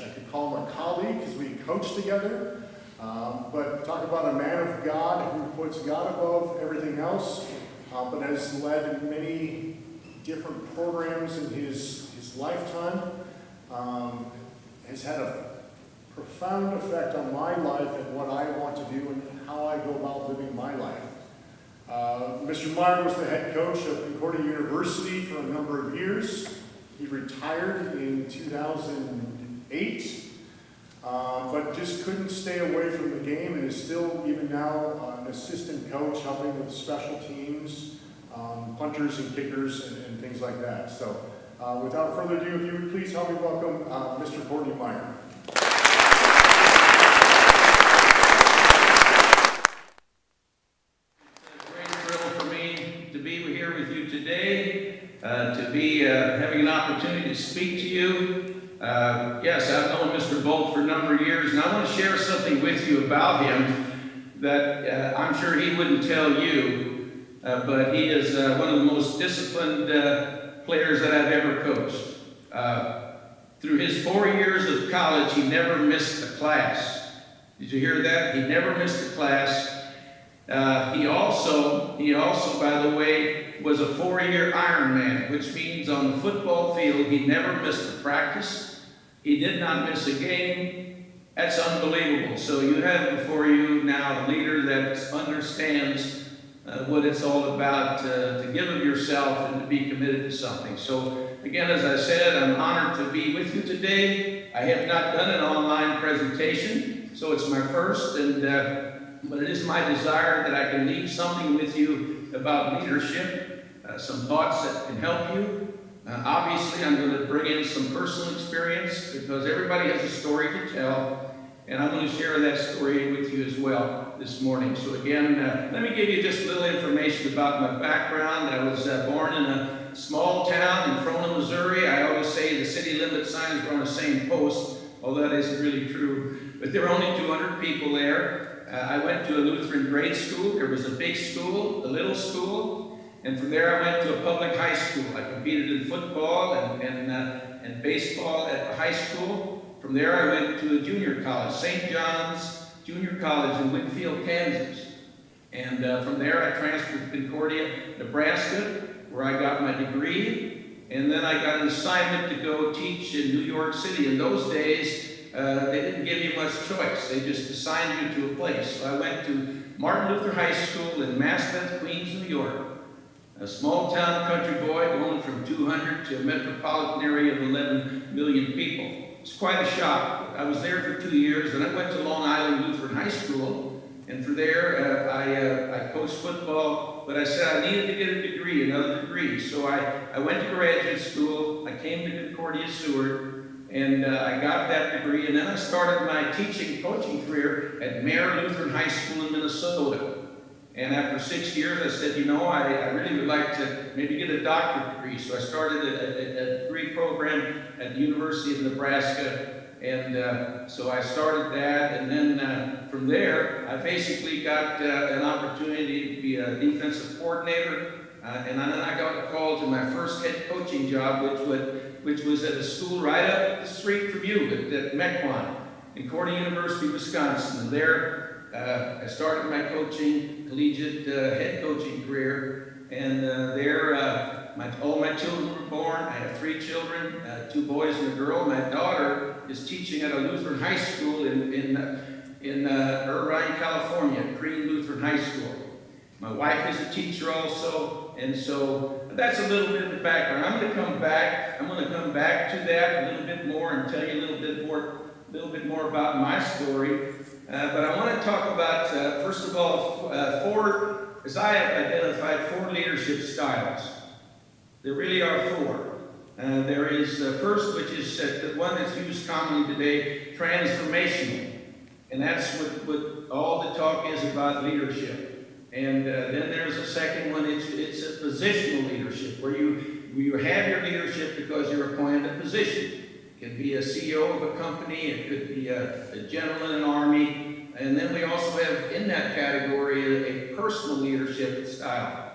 I could call him a colleague because we coached together. But talk about a man of God who puts God above everything else, but has led many different programs in his lifetime. Has had a profound effect on my life and what I want to do and how I go about living my life. Mr. Meyer was the head coach of Concordia University for a number of years. He retired in 2008, but just couldn't stay away from the game and is still, even now, an assistant coach helping with special teams, punters and kickers and things like that. So without further ado, if you would please help me welcome Mr. Courtney Meyer. To be having an opportunity to speak to you. Yes, I've known Mr. Bolt for a number of years, and I want to share something with you about him that I'm sure he wouldn't tell you, but he is one of the most disciplined players that I've ever coached. Through his 4 years of college, he never missed a class. Did you hear that? He never missed a class. He also, by the way, was a 4-year Ironman, which means on the football field, he never missed a practice. He did not miss a game. That's unbelievable. So you have before you now a leader that understands what it's all about, to give of yourself and to be committed to something. So again, as I said, I'm honored to be with you today. I have not done an online presentation, so it's my first, but it is my desire that I can leave something with you about leadership, some thoughts that can help you. Obviously, I'm going to bring in some personal experience because everybody has a story to tell, and I'm going to share that story with you as well this morning. So again, let me give you just a little information about my background. I was born in a small town in Frona, Missouri. I always say the city limit signs were on the same post, although that isn't really true. But there were only 200 people there. I went to a Lutheran grade school. There was a big school, a little school, and from there I went to a public high school. I competed in football and baseball at the high school. From there I went to a junior college, St. John's Junior College in Winfield, Kansas. And from there I transferred to Concordia, Nebraska, where I got my degree. And then I got an assignment to go teach in New York City. In those days, they didn't give you much choice. They just assigned you to a place. So I went to Martin Luther High School in Maspeth, Queens, New York. A small town country boy going from 200 to a metropolitan area of 11 million people. It's quite a shock. I was there for 2 years, and I went to Long Island Lutheran High School, and from there I coached football, but I said I needed to get a degree, another degree. So I went to graduate school. I came to Concordia Seward, and I got that degree, and then I started my coaching career at Mare Lutheran High School in Minnesota. And after 6 years, I said, you know, I really would like to maybe get a doctorate degree. So I started a degree program at the University of Nebraska, and so I started that, and then from there, I basically got an opportunity to be a defensive coordinator, and then I got a call to my first head coaching job, which was at a school right up the street from you, at Mequon, in Concordia University, Wisconsin. And there, I started my collegiate head coaching career, and all my children were born. I have 3 children, 2 boys and a girl. My daughter is teaching at a Lutheran high school in Irvine, California, Green Lutheran High School. My wife is a teacher also, and so that's a little bit of the background. I'm going to come back to that a little bit more and tell you a little bit more about my story. But I want to talk about, first of all, as I have identified, 4 leadership styles. There really are 4. There is first, which is the one that's used commonly today, transformational. And that's what all the talk is about leadership. And then there's a second one, it's a positional leadership, where you have your leadership because you're appointed a position. It could be a CEO of a company, it could be a general in an army, and then we also have in that category a personal leadership style,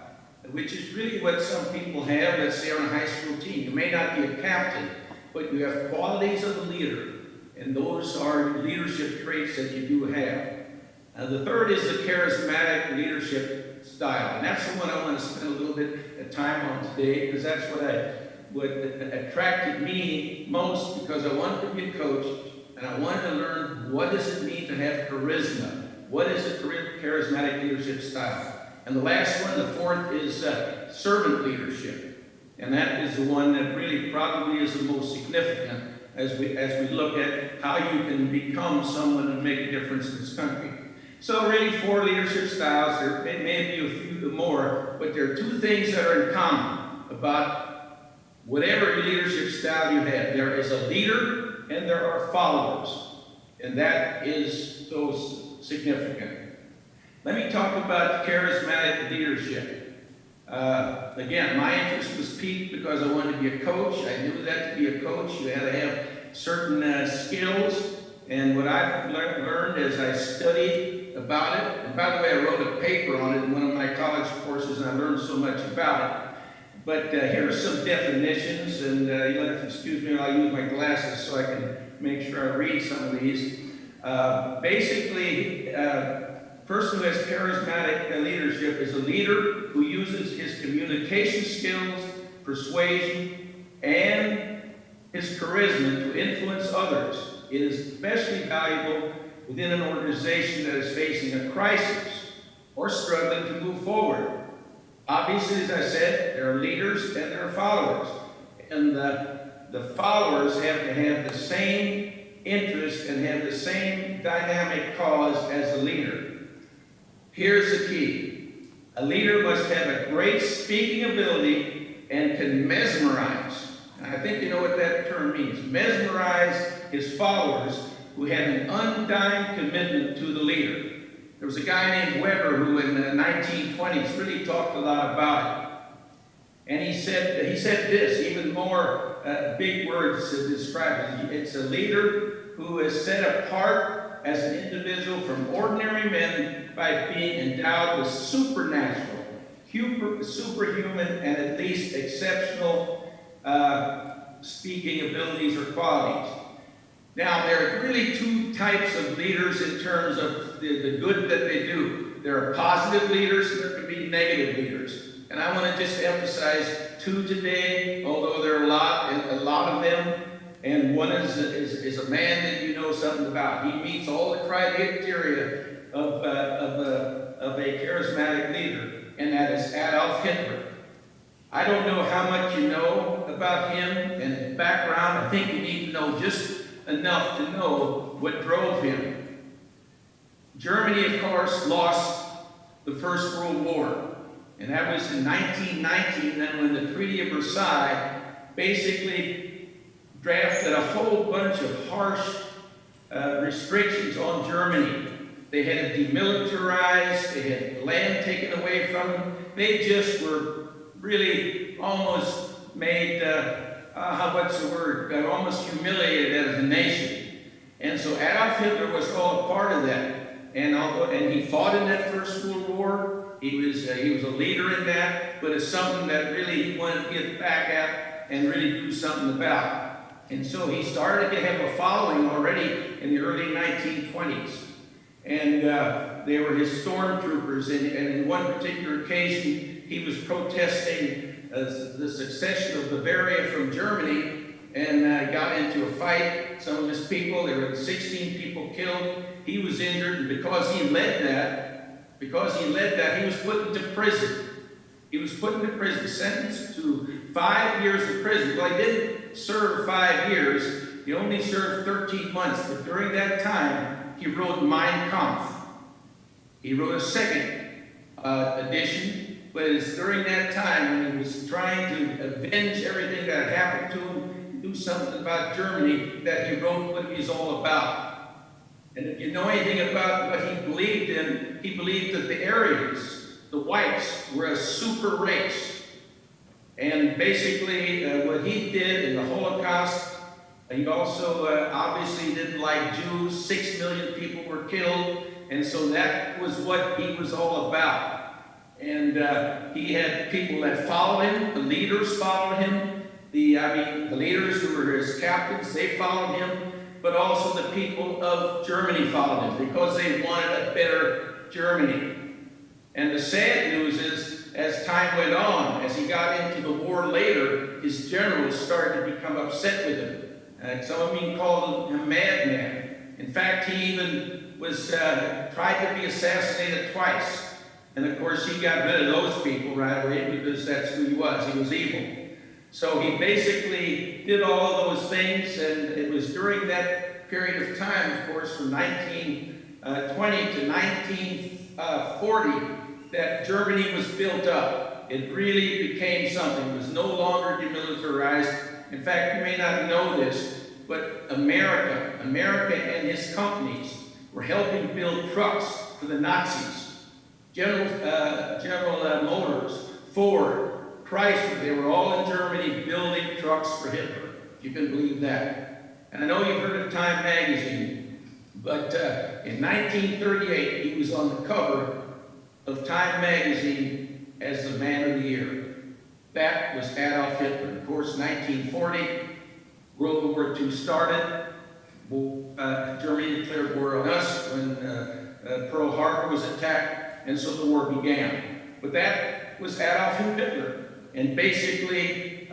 which is really what some people have, let's say on a high school team. You may not be a captain, but you have qualities of a leader. and those are leadership traits that you do have. The third is the charismatic leadership style, and that's the one I want to spend a little bit of time on today, because that's what attracted me most, because I wanted to be a coach, and I wanted to learn what does it mean to have charisma. What is a charismatic leadership style? And the last one, the fourth, is servant leadership, and that is the one that really probably is the most significant as we look at how you can become someone and make a difference in this country. So really 4 leadership styles. There may be a few more, but there are 2 things that are in common about whatever leadership style you have. There is a leader and there are followers, and that is so significant. Let me talk about charismatic leadership. Again, my interest was piqued because I wanted to be a coach. I knew that to be a coach, you had to have certain skills. And what I've learned as I studied about it, and by the way, I wrote a paper on it in one of my college courses, and I learned so much about it. But here are some definitions, and you'll have to excuse me while I use my glasses so I can make sure I read some of these. Basically, a person who has charismatic leadership is a leader who uses his communication skills, persuasion, and his charisma to influence others. It is especially valuable within an organization that is facing a crisis or struggling to move forward. Obviously, as I said, there are leaders and there are followers. And the followers have to have the same interest and have the same dynamic cause as the leader. Here's the key. A leader must have a great speaking ability and can mesmerize. I think you know what that term means. Mesmerize his followers who had an undying commitment to the leader. There was a guy named Weber who in the 1920s really talked a lot about it. And he said this, even more big words to describe it. It's a leader who is set apart as an individual from ordinary men by being endowed with supernatural, superhuman, and at least exceptional speaking abilities or qualities. Now, there are really 2 types of leaders in terms of the good that they do. There are positive leaders and there can be negative leaders. And I want to just emphasize 2 today, although there are a lot of them. And one is a man that you know something about. He meets all the criteria of a charismatic leader, and that is Adolf Hitler. I don't know how much you know about him and his background. I think you need to know just enough to know what drove him. Germany, of course, lost the First World War, and that was in 1919, then when the Treaty of Versailles basically drafted a whole bunch of harsh restrictions on Germany. They had to demilitarize, they had land taken away from them. They just were really almost made what's the word? Almost humiliated as a nation. And so Adolf Hitler was all a part of that. And he fought in that First World War. He was a leader in that, but it's something that really he wanted to get back at and really do something about. And so he started to have a following already in the early 1920s. And they were his stormtroopers. And in one particular occasion, he was protesting the succession of Bavaria from Germany, and got into a fight. Some of his people, there were 16 people killed. He was injured, and because he led that, he was put into prison. He was put into prison, sentenced to 5 years of prison. Well, he didn't serve 5 years. He only served 13 months. But during that time, he wrote Mein Kampf. He wrote a second edition. But it's during that time when he was trying to avenge everything that had happened to him, do something about Germany, that he wrote what he's all about. And if you know anything about what he believed in, he believed that the Aryans, the whites, were a super race. And basically what he did in the Holocaust, he also obviously didn't like Jews. 6 million people were killed. And so that was what he was all about. And he had people that followed him, the leaders followed him, the leaders who were his captains, they followed him. but also the people of Germany followed him because they wanted a better Germany. And the sad news is, as time went on, as he got into the war later, his generals started to become upset with him. Some of them even called him a madman. In fact, he even was tried to be assassinated twice. And of course, he got rid of those people right away because that's who he was. He was evil. So he basically did all of those things, and it was during that period of time, of course, from 1920 to 1940, that Germany was built up. It really became something. It was no longer demilitarized. In fact, you may not know this, but America and his companies were helping build trucks for the Nazis. General Motors, Ford, Chrysler, they were all in Germany building trucks for Hitler, if you can believe that. And I know you've heard of Time magazine, but in 1938, he was on the cover of Time magazine as the Man of the Year. That was Adolf Hitler. Of course, 1940, World War II started. Germany declared war on us when Pearl Harbor was attacked, and so the war began. But that was Adolf Hitler. And basically,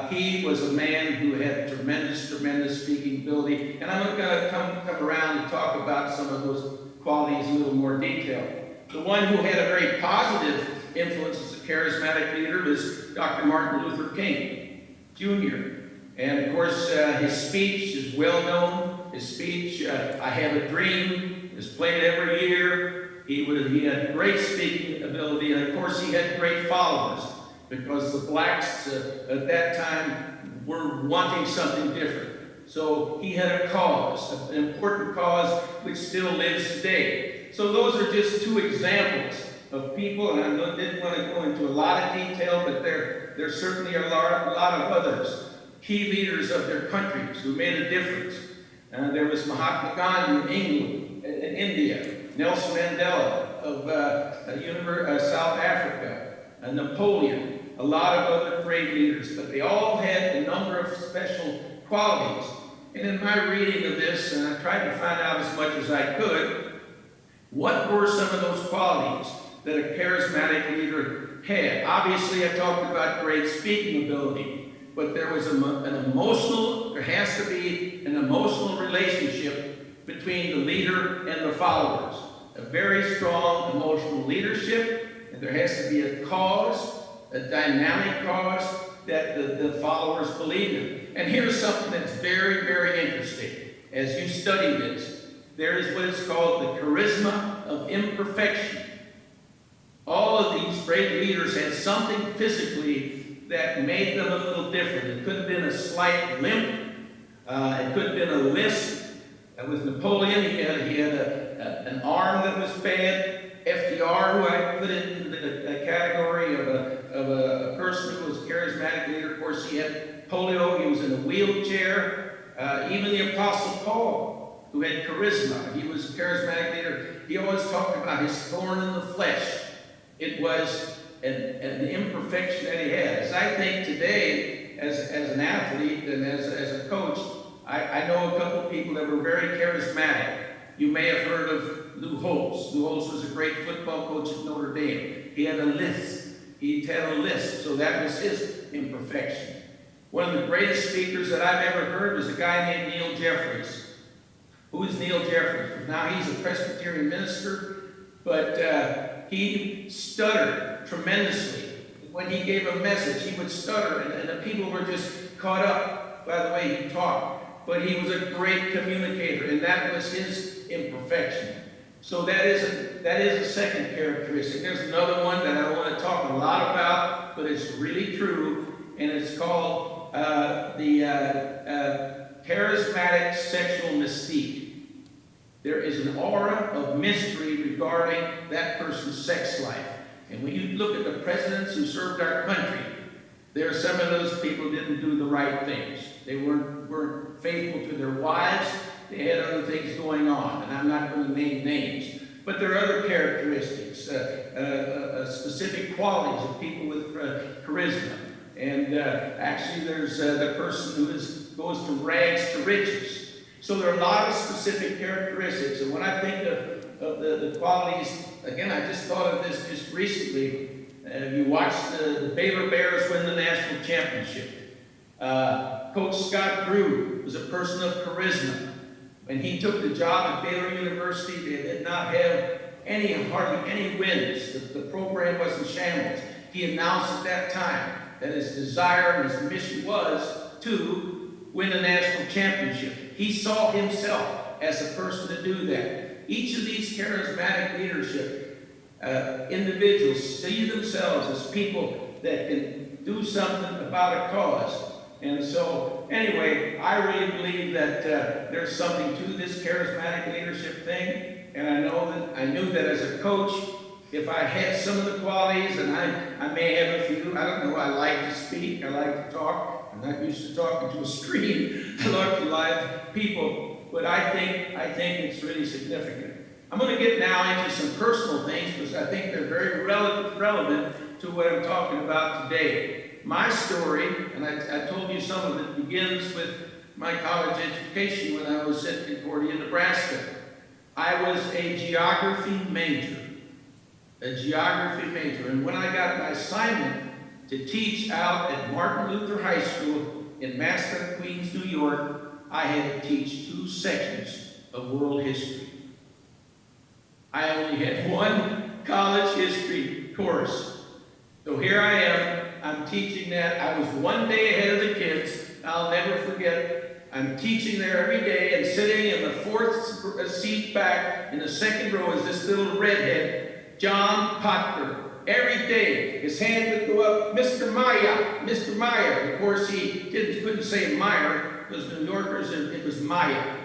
he was a man who had tremendous speaking ability. And I'm going to come around and talk about some of those qualities in a little more detail. The one who had a very positive influence as a charismatic leader was Dr. Martin Luther King, Jr. And of course, his speech is well known. His speech, I Have a Dream, is played every year. He had great speaking ability, and of course, he had great followers because the blacks at that time were wanting something different. So he had a cause, an important cause, which still lives today. So those are just two examples of people, and I didn't want to go into a lot of detail, but there certainly are a lot of others, key leaders of their countries who made a difference. There was Mahatma Gandhi in England, in India, Nelson Mandela of South Africa, Napoleon, a lot of other great leaders, but they all had a number of special qualities. And in my reading of this, and I tried to find out as much as I could, what were some of those qualities that a charismatic leader had? Obviously, I talked about great speaking ability, but there was there has to be an emotional relationship between the leader and the followers. A very strong emotional leadership, and there has to be a cause, a dynamic cause that the followers believe in. And here's something that's very, very interesting. As you study this, there is what is called the charisma of imperfection. All of these great leaders had something physically that made them a little different. It could have been a slight limp. It could have been a lisp. With Napoleon, he had an arm that was bad. FDR, who I put into the category of a person who was a charismatic leader. Of course, he had polio. He was in a wheelchair. Even the Apostle Paul, who had charisma, he was a charismatic leader. He always talked about his thorn in the flesh. It was an imperfection that he had. As I think today, as an athlete and as a coach, I know a couple of people that were very charismatic. You may have heard of Lou Holtz. Lou Holtz was a great football coach at Notre Dame. He had a lisp. So that was his imperfection. One of the greatest speakers that I've ever heard was a guy named Neil Jeffries. Who is Neil Jeffries? Now he's a Presbyterian minister, but he stuttered tremendously. When he gave a message, he would stutter, and the people were just caught up by the way he talked. But he was a great communicator, and that was his imperfection. So that is a second characteristic. There's another one that I don't want to talk a lot about, but it's really true, and it's called the charismatic sexual mystique. There is an aura of mystery regarding that person's sex life. And when you look at the presidents who served our country, there are some of those people who didn't do the right things. They weren't faithful to their wives. They had other things going on, and I'm not going to name names. But there are other characteristics, specific qualities of people with charisma. And actually, there's the person who goes from rags to riches. So there are a lot of specific characteristics. And when I think of the qualities, again, I just thought of this just recently. You watched the Baylor Bears win the national championship. Coach Scott Drew was a person of charisma. When he took the job at Baylor University, they did not have hardly any wins. The program was in shambles. He announced at that time that his desire and his mission was to win a national championship. He saw himself as a person to do that. Each of these charismatic leadership individuals see themselves as people that can do something about a cause. And so, anyway, I really believe that there's something to this charismatic leadership thing. And I knew that as a coach, if I had some of the qualities, and I may have a few, I don't know, I like to speak, I like to talk. I'm not used to talking to a screen. I like to live people, but I think it's really significant. I'm going to get now into some personal things because I think they're very relevant to what I'm talking about today. My story, and I told you some of it, begins with my college education when I was at Concordia, Nebraska. I was a geography major. And when I got my assignment to teach out at Martin Luther High School in Mascot, Queens, New York, I had to teach 2 sections of world history. I only had 1 college history course. So here I am, I'm teaching that. I was 1 day ahead of the kids. I'll never forget. I'm teaching there every day, and sitting in the 4th seat back in the 2nd row is this little redhead, John Potker. Every day, his hand would go up, Mr. Maya, Mr. Maya. Of course, he couldn't say Meyer, because New Yorkers, it was Maya.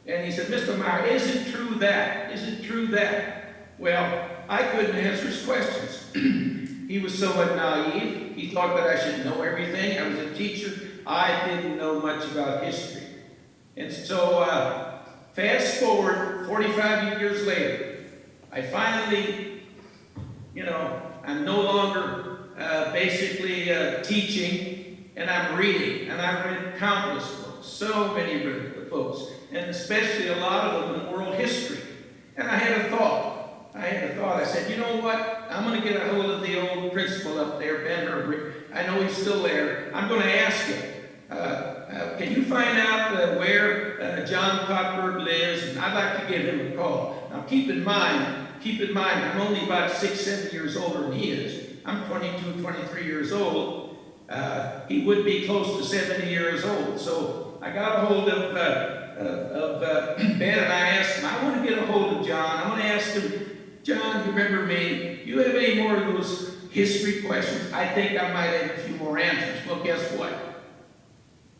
And he said, Mr. Meyer, is it true that? Is it true that? Well, I couldn't answer his questions. He was somewhat naive. He thought that I should know everything. I was a teacher. I didn't know much about history. And so, fast forward 45 years later, I finally, I'm no longer basically teaching, and I'm reading. And I've read countless books, so many books, and especially a lot of them in world history. And I had a thought. I said, you know what? I'm going to get a hold of the old principal up there, Ben Herbert. I know he's still there. I'm going to ask him, can you find out where John Potberg lives? And I'd like to give him a call. Now, keep in mind, I'm only about 6, 7 years older than he is. I'm 22, 23 years old. He would be close to 70 years old. So I got a hold of Ben, and I asked him, I want to get a hold of John. I want to ask him, John, you remember me? You have any more of those history questions? I think I might have a few more answers. Well, guess what?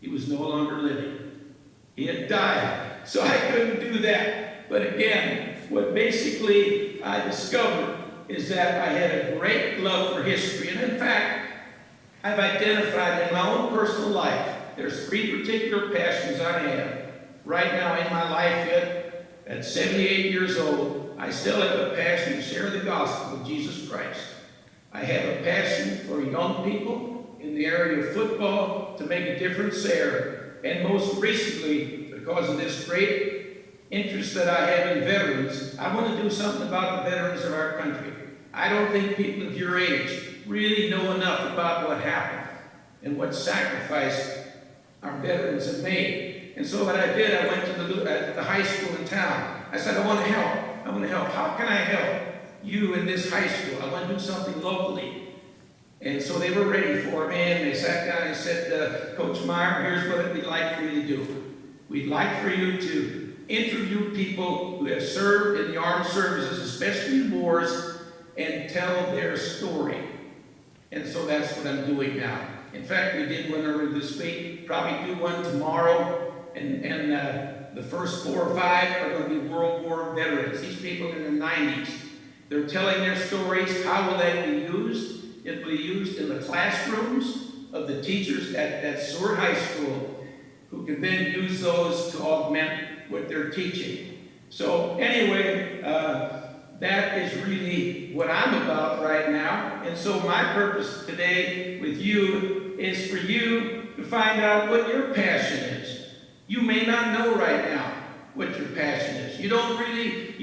He was no longer living. He had died. So I couldn't do that. But again, what basically I discovered is that I had a great love for history. And in fact, I've identified in my own personal life, there's 3 particular passions I have. Right now in my life yet, at 78 years old, I still have a passion to share the gospel of Jesus Christ. I have a passion for young people in the area of football to make a difference there. And most recently, because of this great interest that I have in veterans, I want to do something about the veterans of our country. I don't think people of your age really know enough about what happened and what sacrifice our veterans have made. And so what I did, I went to the high school in town. I said, I want to help. I want to help. How can I help you in this high school? I want to do something locally. And so they were ready for me, and they sat down and said, Coach Meyer, here's what we'd like for you to do. We'd like for you to interview people who have served in the armed services, especially in wars, and tell their story. And so that's what I'm doing now. In fact, we did one earlier this week, probably do one tomorrow, and the first 4 or 5 are going to be World War veterans. These people in their 90s. They're telling their stories. How will that be used? It will be used in the classrooms of the teachers at Seward High School, who can then use those to augment what they're teaching. So anyway, that is really what I'm about right now. And so my purpose today with you is for you to find out what your passion is. You may not know right now what your passion is. You don't really,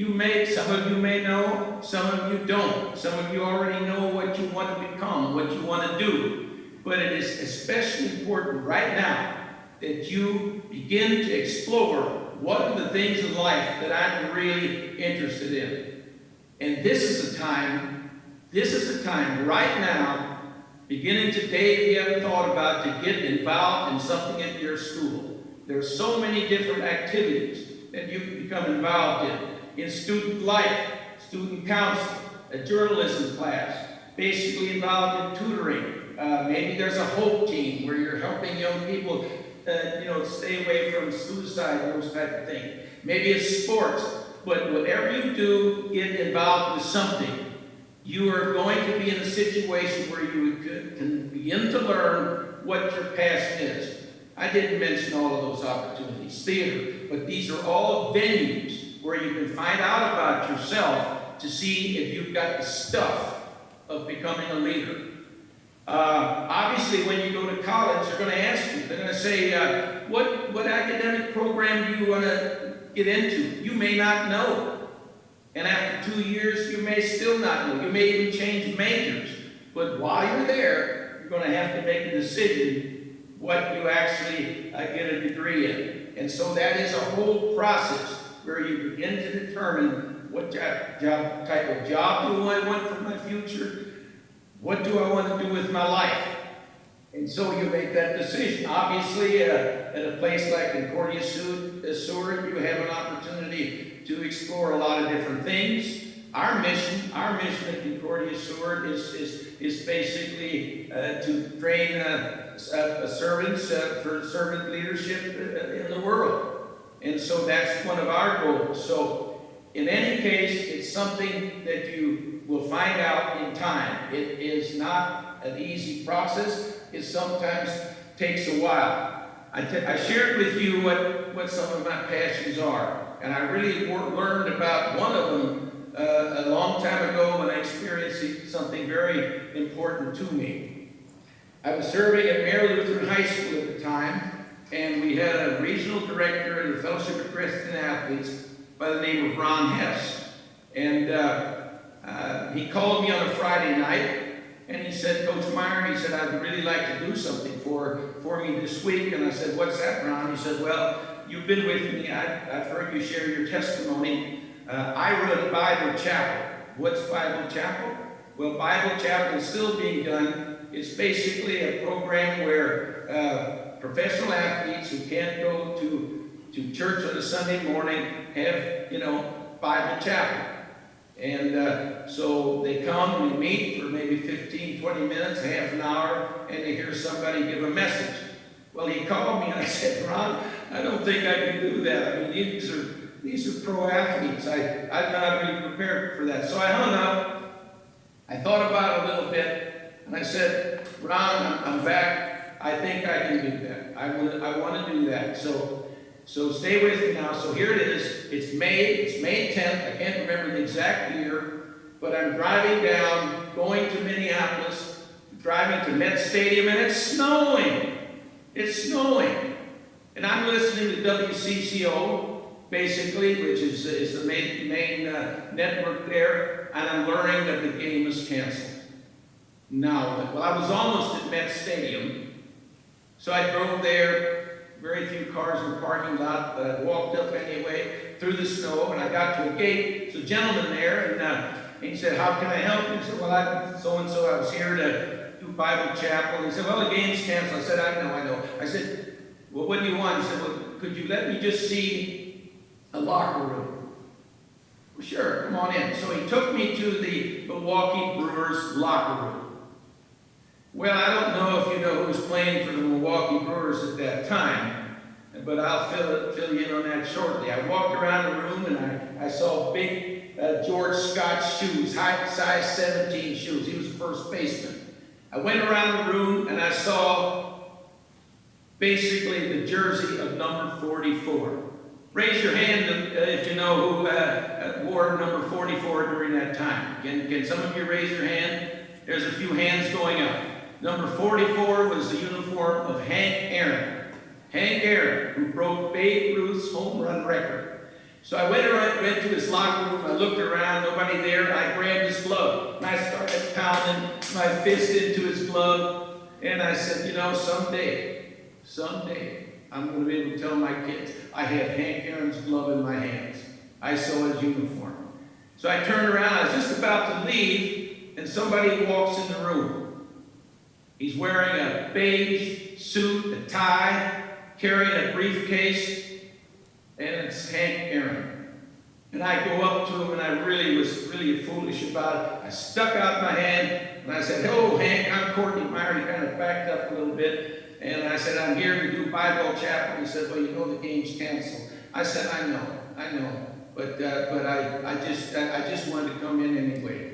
some of you may know, some of you don't. Some of you already know what you want to become, what you want to do. But it is especially important right now that you begin to explore what are the things in life that I'm really interested in. And this is a time right now, beginning today, if you haven't thought about, to get involved in something at your school. There's so many different activities that you can become involved in student life, student council, a journalism class, basically involved in tutoring. Maybe there's a hope team where you're helping young people, stay away from suicide, those type of things. Maybe it's sports, but whatever you do, get involved with something. You are going to be in a situation where you can begin to learn what your passion is. I didn't mention all of those opportunities, theater, but these are all venues where you can find out about yourself to see if you've got the stuff of becoming a leader. Obviously, when you go to college, they're going to ask you, they're going to say, what academic program do you want to get into? You may not know. And after 2 years, you may still not know. You may even change majors. But while you're there, you're going to have to make a decision what you actually get a degree in. And so that is a whole process where you begin to determine what type of job do I want for my future? What do I want to do with my life? And so you make that decision. Obviously, at a place like Concordia Seward, you have an opportunity to explore a lot of different things. Our mission at Concordia Seward is basically to train servants for servant leadership in the world. And so that's one of our goals. So in any case, it's something that you will find out in time. It is not an easy process. It sometimes takes a while. I shared with you what some of my passions are. And I really learned about one of them a long time ago when I experienced something very important to me. I was serving at Mary Lutheran High School at the time, and we had a regional director in the Fellowship of Christian Athletes by the name of Ron Hess. And he called me on a Friday night, and he said, Coach Meyer, he said, I'd really like to do something for me this week. And I said, what's that, Ron? He said, well, you've been with me. I've heard you share your testimony. I run a Bible chapel. What's Bible chapel? Well, Bible chapel is still being done. It's basically a program where professional athletes who can't go to church on a Sunday morning have, Bible chapel. And so they come, we meet for maybe 15, 20 minutes, half an hour, and they hear somebody give a message. Well, he called me and I said, Ron, I don't think I can do that. I mean, these are pro athletes. I'm not really prepared for that. So I hung up. I thought about it a little bit, and I said, Ron, I'm back. I think I can do that. I want to do that. So stay with me now. So here it is. It's May 10th. I can't remember the exact year, but I'm driving down, going to Minneapolis, driving to Met Stadium, and it's snowing. It's snowing. And I'm listening to WCCO, basically, which is the main network there, and I'm learning that the game is canceled. Now, well, I was almost at Met Stadium, so I drove there. Very few cars in the parking lot, but I walked up anyway through the snow, and I got to a gate. There's a gentleman there, and he said, how can I help you? I said, well, I'm so-and-so. I was here to do Bible chapel. He said, well, the game's canceled. I said, I know. I said, well, what do you want? He said, well, could you let me just see a locker room? Well, sure, come on in. So he took me to the Milwaukee Brewers locker room. Well, I don't know if you know who was playing for the Milwaukee Brewers at that time, but I'll fill you in on that shortly. I walked around the room and I saw big George Scott shoes, size 17 shoes. He was the first baseman. I went around the room and I saw basically the jersey of number 44. Raise your hand if you know who wore number 44 during that time. Can some of you raise your hand? There's a few hands going up. Number 44 was the uniform of Hank Aaron. Hank Aaron, who broke Babe Ruth's home run record. So I went to his locker room, I looked around, nobody there, and I grabbed his glove. And I started pounding my fist into his glove, and I said, you know, someday, I'm going to be able to tell my kids, I had Hank Aaron's glove in my hands. I saw his uniform. So I turned around, I was just about to leave, and somebody walks in the room. He's wearing a beige suit, a tie, carrying a briefcase, and it's Hank Aaron. And I go up to him, and I was really foolish about it. I stuck out my hand, and I said, hello, Hank, I'm Courtney Meyer. He kind of backed up a little bit, and I said, I'm here to do Bible chapel. He said, well, you know the game's canceled. I said, I know, but I just wanted to come in anyway.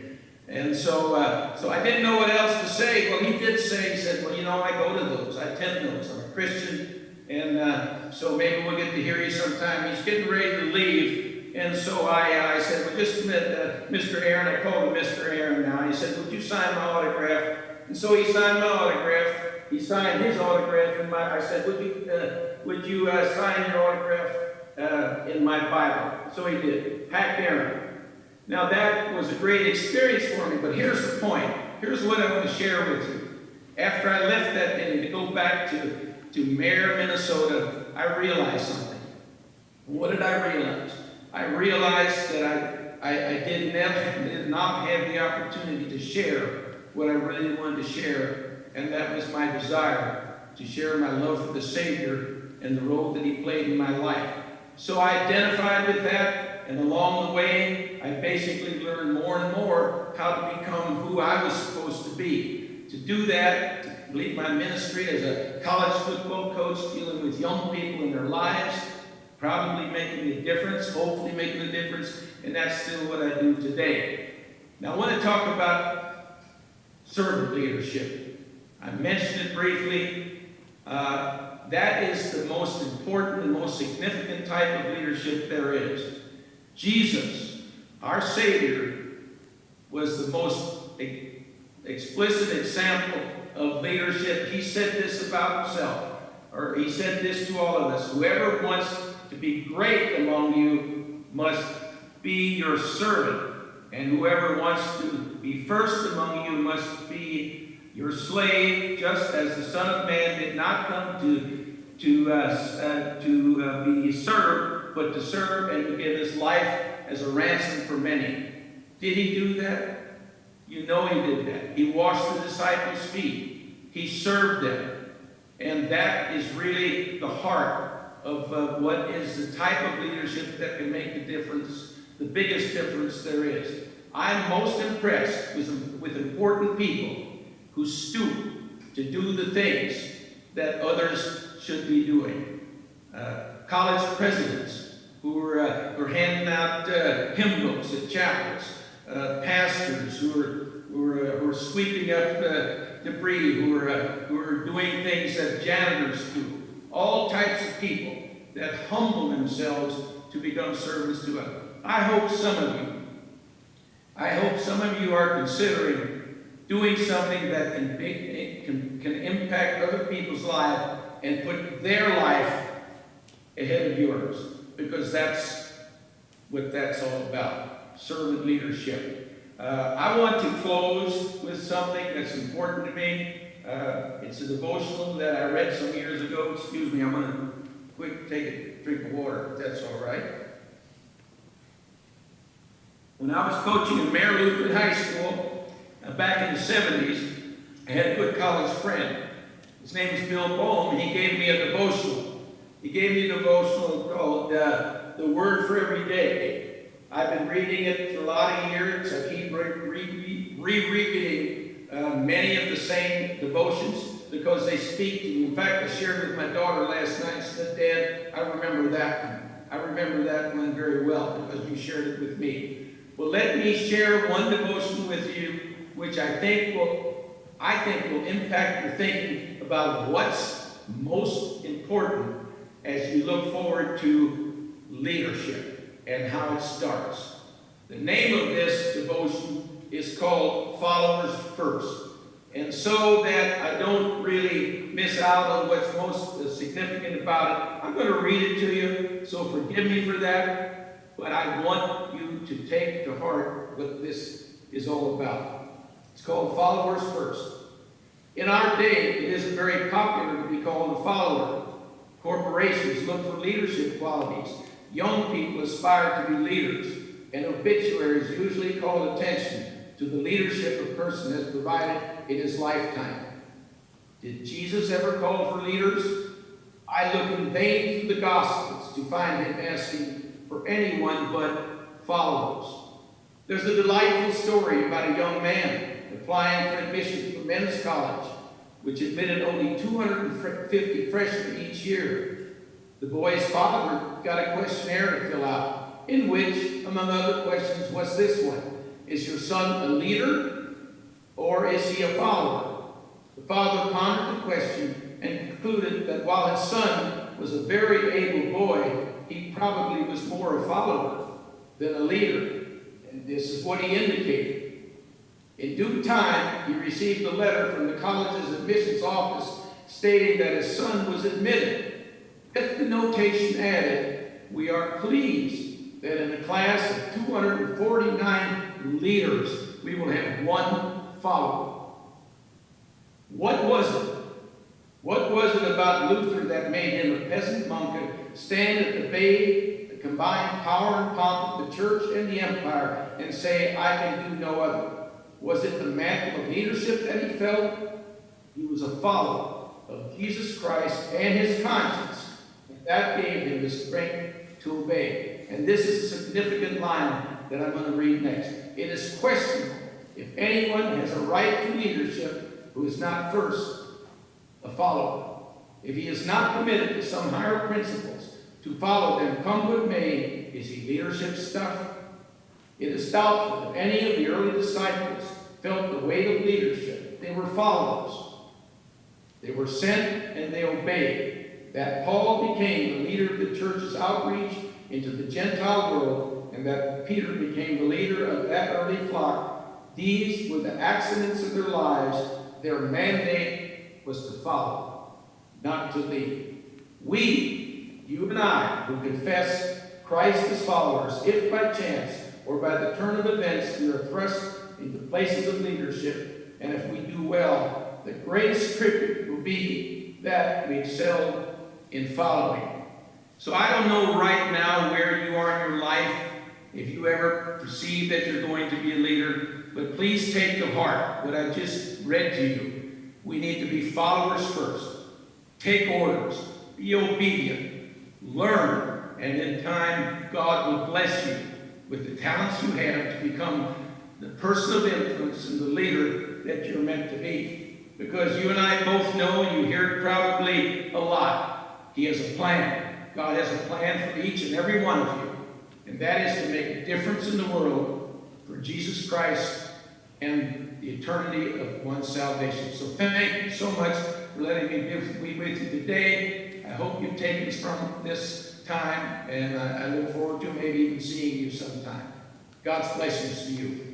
And so I didn't know what else to say. Well, he did say, he said, well, you know, I go to those. I attend those. I'm a Christian. And so maybe we'll get to hear you sometime. He's getting ready to leave. And so I said, well, just a minute, Mr. Aaron. I called him Mr. Aaron now. And he said, would you sign my autograph? And so he signed my autograph. He signed his autograph in my, I said, would you sign your autograph in my Bible? So he did. Hank Aaron. Now that was a great experience for me, but here's the point. Here's what I want to share with you. After I left that day to go back to Mare, Minnesota, I realized something. What did I realize? I realized that I did not have the opportunity to share what I really wanted to share, and that was my desire to share my love for the Savior and the role that He played in my life. So I identified with that, and along the way, I basically learned more and more how to become who I was supposed to be. To do that, to complete my ministry as a college football coach, dealing with young people in their lives, probably making a difference, hopefully making a difference, and that's still what I do today. Now I want to talk about servant leadership. I mentioned it briefly. That is the most important and most significant type of leadership there is. Jesus, our Savior, was the most explicit example of leadership. He said this about himself, or he said this to all of us. Whoever wants to be great among you must be your servant, and whoever wants to be first among you must be your slave, just as the Son of Man did not come to be served, but to serve and to give his life as a ransom for many. Did he do that? You know he did that. He washed the disciples' feet. He served them. And that is really the heart of what is the type of leadership that can make the difference, the biggest difference there is. I'm most impressed with important people who stoop to do the things that others should be doing. College presidents who are handing out hymn books at chapels, pastors who are sweeping up debris, who are doing things that janitors do. All types of people that humble themselves to become servants to us. I hope some of you are considering doing something that can impact other people's lives and put their life ahead of yours, because that's what that's all about, servant leadership. I want to close with something that's important to me. It's a devotional that I read some years ago. Excuse me, I'm going to quick take a drink of water, if that's all right. When I was coaching in Mare Lutheran High School back in the 70s, I had a good college friend. His name is Bill Bohm. He gave me a devotional. He gave me a devotional called The Word for Every Day. I've been reading it for a lot of years. I keep rereading many of the same devotions because they speak to me. In fact, I shared with my daughter last night. She said, Dad, I remember that one. I remember that one very well because you shared it with me. Well, let me share one devotion with you, which I think will impact your thinking about what's most important as you look forward to leadership and how it starts. The name of this devotion is called Followers First. And so that I don't really miss out on what's most significant about it, I'm going to read it to you, so forgive me for that. but I want you to take to heart what this is all about. It's called Followers First. In our day, it isn't very popular to be called a follower. Corporations look for leadership qualities. Young people aspire to be leaders, and obituaries usually call attention to the leadership a person has provided in his lifetime. Did Jesus ever call for leaders? I look in vain through the Gospels to find him asking for anyone but followers. There's a delightful story about a young man applying for admission to a men's college, which admitted only 250 freshmen each year. The boy's father got a questionnaire to fill out, in which, among other questions, was this one: is your son a leader, or is he a follower? The father pondered the question and concluded that while his son was a very able boy, he probably was more a follower than a leader. And this is what he indicated. In due time, he received a letter from the college's admissions office stating that his son was admitted. With the notation added, we are pleased that in a class of 249 leaders, we will have one follower. What was it? What was it about Luther that made him a peasant monk and stand at the bay, the combined power and pomp of the church and the empire, and say, I can do no other? Was it the mantle of leadership that he felt? He was a follower of Jesus Christ and his conscience, and that gave him the strength to obey. And this is a significant line that I'm going to read next. It is questionable if anyone has a right to leadership who is not first a follower. If he is not committed to some higher principles, to follow them, come what may, is he leadership stuff? It is doubtful that any of the early disciples felt the weight of leadership. They were followers. They were sent and they obeyed. That Paul became the leader of the church's outreach into the Gentile world, and that Peter became the leader of that early flock, these were the accidents of their lives. Their mandate was to follow, not to lead. We, you and I, who confess Christ as followers, if by chance or by the turn of events we are thrust into places of leadership, and if we do well, the greatest tribute will be that we excel in following. So I don't know right now where you are in your life, if you ever perceive that you're going to be a leader, but please take to heart what I just read to you. We need to be followers first. Take orders. Be obedient. Learn. And in time, God will bless you with the talents you have to become the person of influence and the leader that you're meant to be. Because you and I both know, and you hear it probably a lot, He has a plan. God has a plan for each and every one of you. And that is to make a difference in the world for Jesus Christ and the eternity of one's salvation. So thank you so much for letting me be with you today. I hope you've taken from this time, and I look forward to maybe even seeing you sometime. God's blessings to you.